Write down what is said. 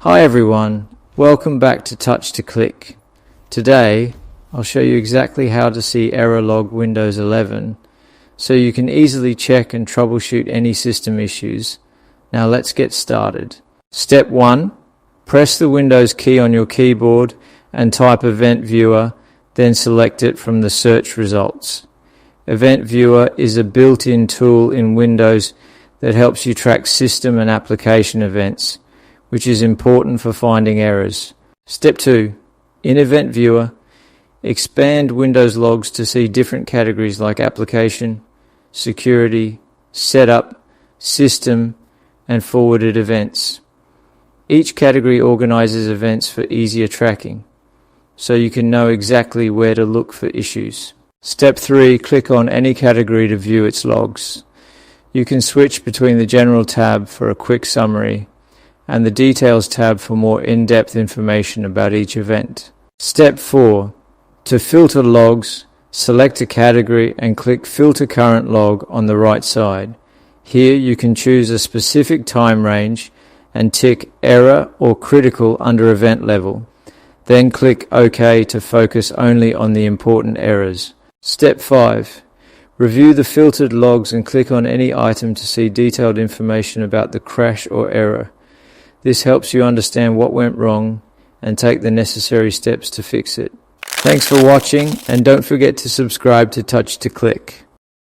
Hi everyone, welcome back to Touch to Click. Today I'll show you exactly how to see error log Windows 11 so you can easily check and troubleshoot any system issues. Now let's get started. Step 1. Press the Windows key on your keyboard and type Event Viewer, then select it from the search results. Event Viewer is a built-in tool in Windows that helps you track system and application events, which is important for finding errors. Step 2. In Event Viewer, expand Windows logs to see different categories like Application, Security, Setup, System, and Forwarded Events. Each category organizes events for easier tracking, so you can know exactly where to look for issues. Step 3. Click on any category to view its logs. You can switch between the General tab for a quick summary and the Details tab for more in-depth information about each event. Step 4. To filter logs, select a category and click Filter Current Log on the right side. Here you can choose a specific time range and tick Error or Critical under Event Level. Then click OK to focus only on the important errors. Step 5. Review the filtered logs and click on any item to see detailed information about the crash or error. This helps you understand what went wrong and take the necessary steps to fix it. Thanks for watching, and don't forget to subscribe to Touch to Click.